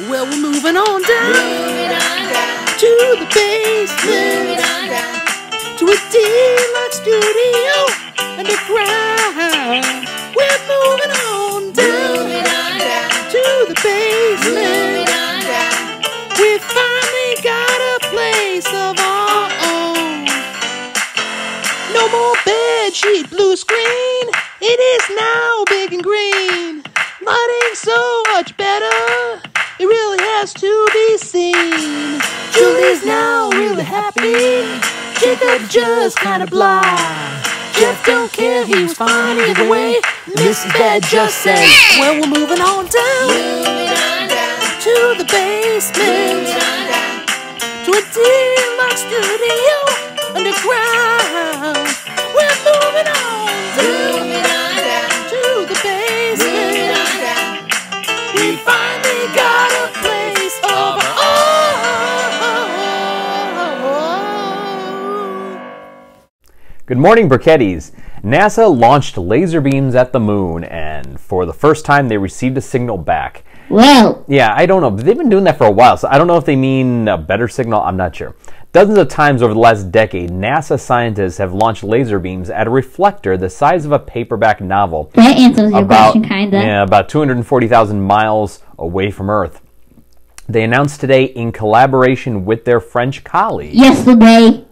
Well, we're moving on down to the basement, to a deluxe studio underground. We're moving on down to the basement. We finally got a place of our own. No more bedsheet blue screen. It is now big and green. Lighting so much better. It really has to be seen. Julie's now really happy. Jacob just kind of blah. Jeff don't care, he was fine either way. Mrs. Dad just says, well, we're moving on down to the basement, to a deluxe studio underground. We're moving on down to the basement. We finally got a place of our own. Good morning, Briquetties. NASA launched laser beams at the moon, and for the first time they received a signal back. Well, Yeah, I don't know. They've been doing that for a while, so I don't know if they mean a better signal. I'm not sure. Dozens of times over the last decade, NASA scientists have launched laser beams at a reflector the size of a paperback novel. that answers your question, kinda. Yeah, about 240,000 miles away from Earth. They announced today in collaboration with their French colleagues. Yesterday.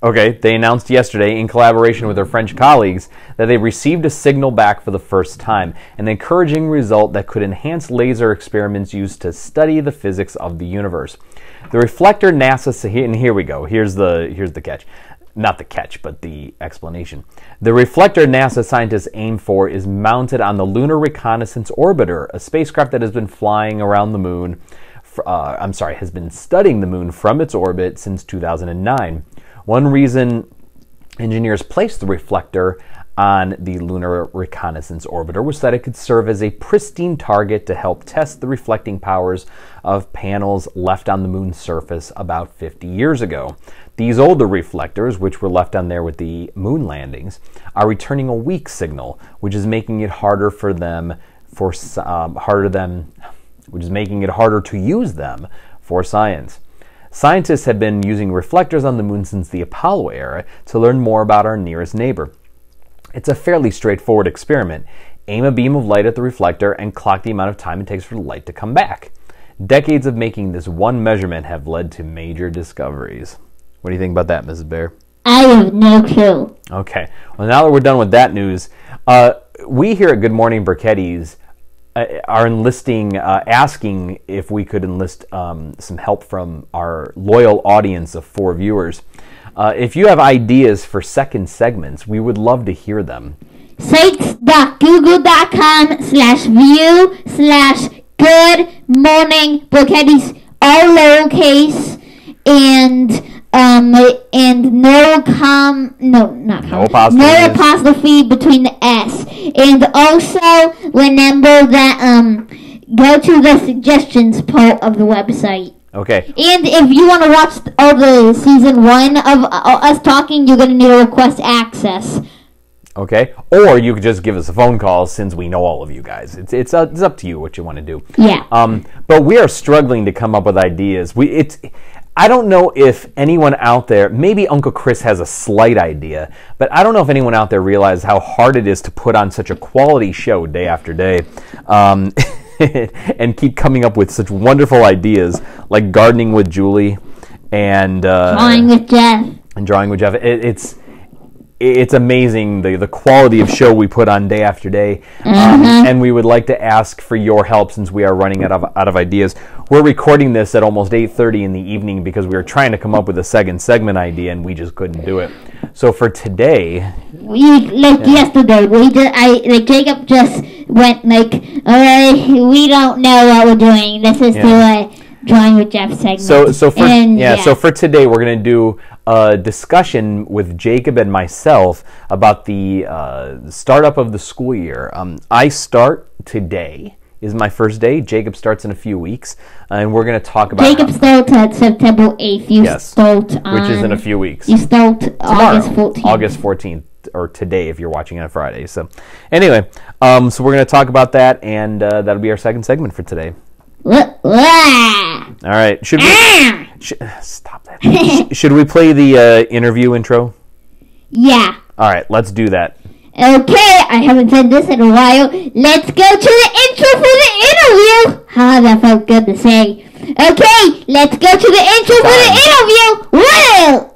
Okay, they announced yesterday in collaboration with their French colleagues that they received a signal back for the first time, an encouraging result that could enhance laser experiments used to study the physics of the universe. The reflector NASA, and here we go, here's the catch. Not the catch, but the explanation. The reflector NASA scientists aim for is mounted on the Lunar Reconnaissance Orbiter, a spacecraft that has been flying around the moon, has been studying the moon from its orbit since 2009. One reason engineers placed the reflector on the Lunar Reconnaissance Orbiter was that it could serve as a pristine target to help test the reflecting powers of panels left on the moon's surface about 50 years ago. These older reflectors, which were left on there with the moon landings, are returning a weak signal, which is making it harder to use them for science. Scientists have been using reflectors on the moon since the Apollo era to learn more about our nearest neighbor. It's a fairly straightforward experiment. Aim a beam of light at the reflector and clock the amount of time it takes for the light to come back. Decades of making this one measurement have led to major discoveries. What do you think about that, Mrs. Bear? I have no clue. Okay. Well, now that we're done with that news, we here at Good Morning Briquetties are enlisting, asking if we could enlist some help from our loyal audience of 4 viewers. If you have ideas for second segments, we would love to hear them. sites.google.com/view/goodmorningbriquetties, all lowercase, and no apostrophe between the S. And also remember that go to the suggestions part of the website. Okay. And if you want to watch all the season 1 of us talking, you're going to need to request access. Okay. Or you could just give us a phone call since we know all of you guys. It's up to you what you want to do. Yeah. But we are struggling to come up with ideas. I don't know if anyone out there, maybe Uncle Chris has a slight idea, but I don't know if anyone out there realizes how hard it is to put on such a quality show day after day. And keep coming up with such wonderful ideas like gardening with Julie and Drawing with Jeff. It's amazing the quality of show we put on day after day. And we would like to ask for your help since we are running out of ideas. We're recording this at almost 8:30 in the evening because we were trying to come up with a second segment idea and we just couldn't do it. So for today, yesterday, Jacob just went we don't know what we're doing. Let's just do a Drawing with Jeff segment. So for today, we're going to do a discussion with Jacob and myself about the startup of the school year. I start today. Is my first day. Jacob starts in a few weeks, and we're going to talk about... Jacob starts at September 8th. You start on... Which is in a few weeks. You start August 14th. August 14th, or today if you're watching on a Friday. So anyway, so we're going to talk about that, and that'll be our second segment for today. All right. Should we stop that? Should we play the interview intro? Yeah. All right, let's do that. Okay, I haven't said this in a while. Let's go to the intro for the interview. That felt good to say. Okay, let's go to the intro for the interview. Woo!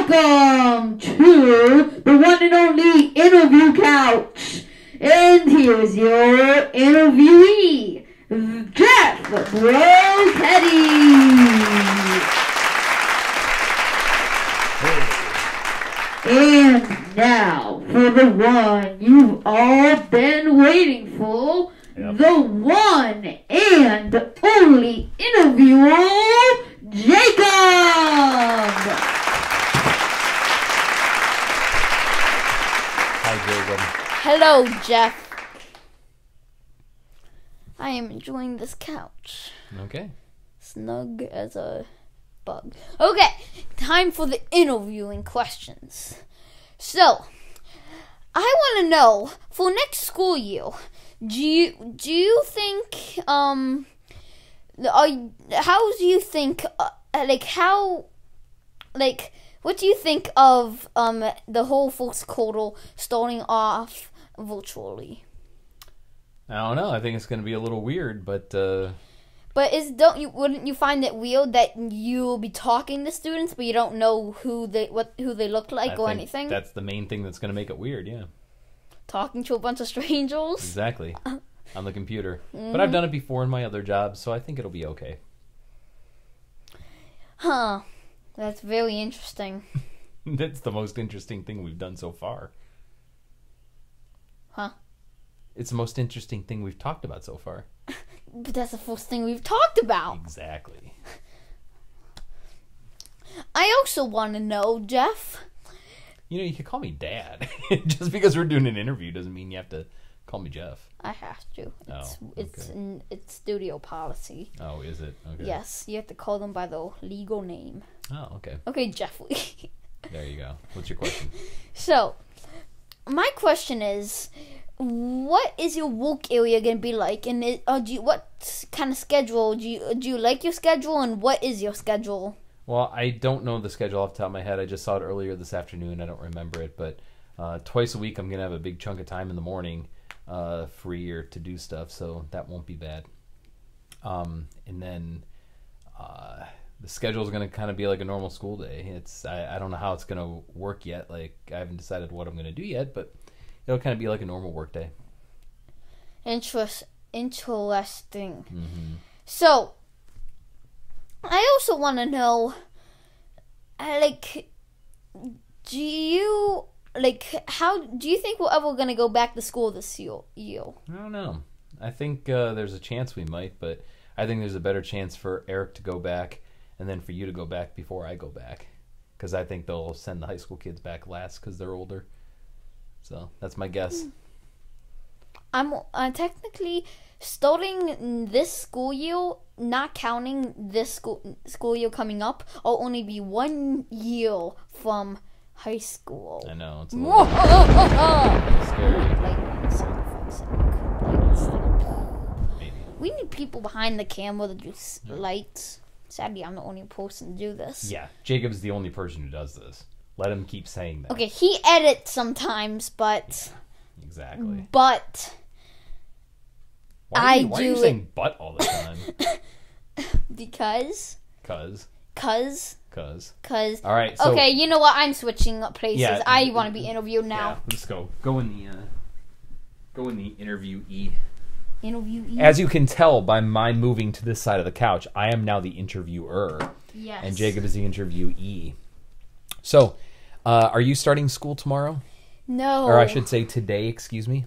Welcome to the one and only interview couch. And here's your interviewee, Jeff Gkhvgkuy. And now for the one you've all been waiting for, the one and only interviewer, Jacob. Hello, Jeff. I am enjoying this couch. Okay. Snug as a bug. Okay, time for the interviewing questions. So, I want to know, for next school year, do you think, how do you think, what do you think of the whole first quarter starting off virtually? I don't know. I think it's going to be a little weird, but wouldn't you find it weird that you'll be talking to students but you don't know who they look like or anything? That's the main thing that's going to make it weird. Yeah. Talking to a bunch of strangers. Exactly. On the computer. Mm-hmm. But I've done it before in my other jobs, so I think it'll be okay. Huh. That's very interesting. That's the most interesting thing we've done so far. Huh? It's the most interesting thing we've talked about so far. But that's the first thing we've talked about. Exactly. I also want to know, Jeff. You can call me Dad. Just because we're doing an interview doesn't mean you have to call me Jeff. I have to. It's studio policy. Oh, is it? Okay. Yes, you have to call them by the legal name. Oh, okay. Okay, Jeffrey. There you go. What's your question? So, my question is, what is your work area going to be like? And what kind of schedule do you like your schedule? And what is your schedule? Well, I don't know the schedule off the top of my head. I just saw it earlier this afternoon. I don't remember it, but twice a week I'm going to have a big chunk of time in the morning free or to do stuff, so that won't be bad. And then the schedule is going to kind of be like a normal school day. I don't know how it's going to work yet. Like, I haven't decided what I'm going to do yet, but it'll kind of be like a normal work day. Interesting. Mm-hmm. So, I also want to know, how do you think we're ever going to go back to school this year? I don't know. I think there's a chance we might, but I think there's a better chance for Eric to go back and then for you to go back before I go back, because I think they'll send the high school kids back last because they're older. So that's my guess. I'm technically starting this school year, not counting this school year coming up. I'll only be 1 year from high school. I know, it's a little scary. Maybe. We need people behind the camera to do lights. Sadly, I'm the only person to do this. Yeah, Jacob's the only person who does this. Let him keep saying that. Okay, he edits sometimes, but... Yeah, exactly. But... Why are you saying but all the time? Because... Cuz. All right, so... Okay, you know what? I'm switching up places. Yeah, I want to be interviewed now. Yeah, let's go. Go in the interviewee. Interviewee? As you can tell by my moving to this side of the couch, I am now the interviewer. Yes. And Jacob is the interviewee. So, are you starting school tomorrow? No. Or I should say today, excuse me?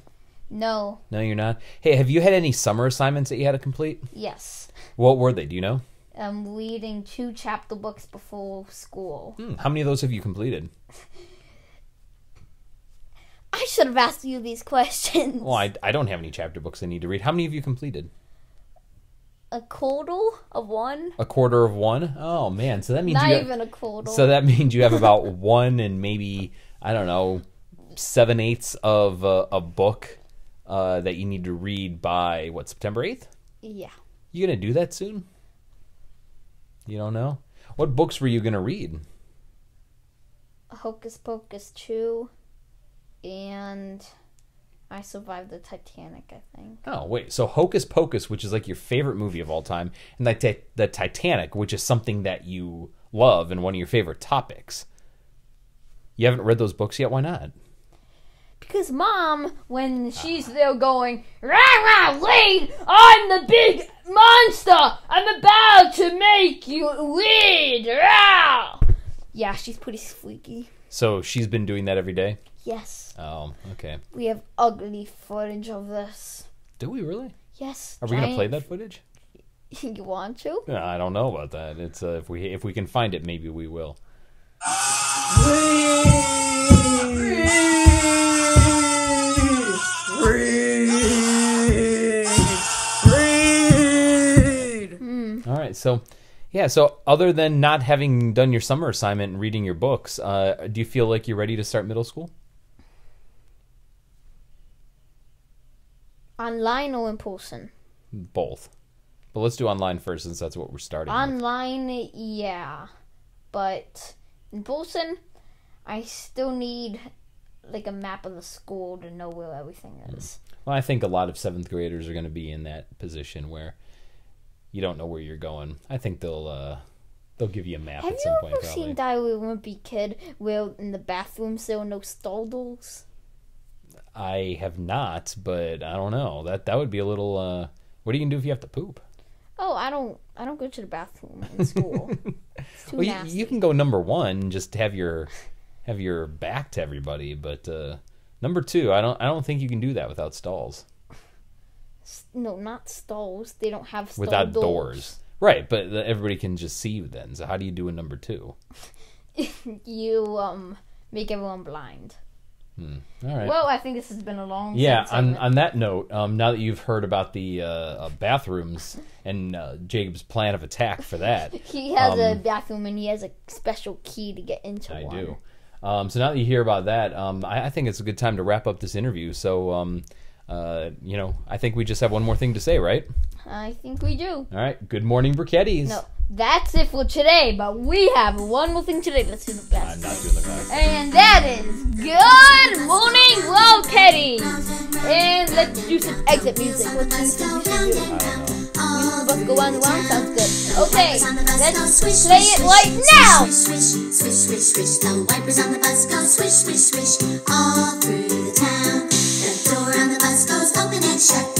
No. No, you're not? Hey, have you had any summer assignments that you had to complete? Yes. What were they? Do you know? reading 2 chapter books before school. How many of those have you completed? I should have asked you these questions. Well, I don't have any chapter books I need to read. How many have you completed? A quarter of one? A quarter of one? Oh, man. So that means Not you even a quarter. So that means you have about 1 and maybe, I don't know, 7/8 of a book that you need to read by, what, September 8th? Yeah. You going to do that soon? You don't know? What books were you going to read? Hocus Pocus 2 and I Survived the Titanic, I think. Oh, wait. So Hocus Pocus, which is like your favorite movie of all time, and the Titanic, which is something that you love and one of your favorite topics. You haven't read those books yet? Why not? Because Mom, when she's there going, rah, rah, wait, I'm the big monster. I'm about to make you read. Rah. Yeah, she's pretty freaky. So she's been doing that every day? Yes. Oh, okay. We have ugly footage of this. Do we really? Yes. Are we going to play that footage? You want to? I don't know about that. It's if we can find it, maybe we will. All right, so other than not having done your summer assignment and reading your books, do you feel like you're ready to start middle school? Online or in person? Both. But let's do online first, since that's what we're starting with. Online, yeah. But in person, I still need like a map of the school to know where everything is. Well, I think a lot of 7th graders are going to be in that position where you don't know where you're going. I think they'll give you a map at some point. Have you ever seen Diary of a Wimpy Kid where in the bathrooms there are no stall doors? I have not, but I don't know. That would be a little. What are you gonna do if you have to poop? Oh, I don't go to the bathroom in school. It's too nasty. You can go number 1, just have your back to everybody. But number 2, I don't think you can do that without stalls. No, not stalls. They don't have stall without doors. Right, but everybody can just see you then. So how do you do a number 2? You make everyone blind. All right. Well, I think this has been a long. Yeah. On that note, now that you've heard about the bathrooms and Jacob's plan of attack for that, he has a bathroom and he has a special key to get into one. I do. So now that you hear about that, I think it's a good time to wrap up this interview. So, I think we just have one more thing to say, right? I think we do. All right. Good morning, Briquettis. No, that's it for today. But we have one more thing today. Let's do the best. I'm not doing the best. And that is good morning, Wildcatties. And let's do some exit music. What do you think we should do? I don't know. You both go round and round. Sounds good. Okay, let's play it right now. Swish, swish, swish, swish. The wipers on the bus go swish, swish, swish. All through the town. The door on the bus goes open and shut.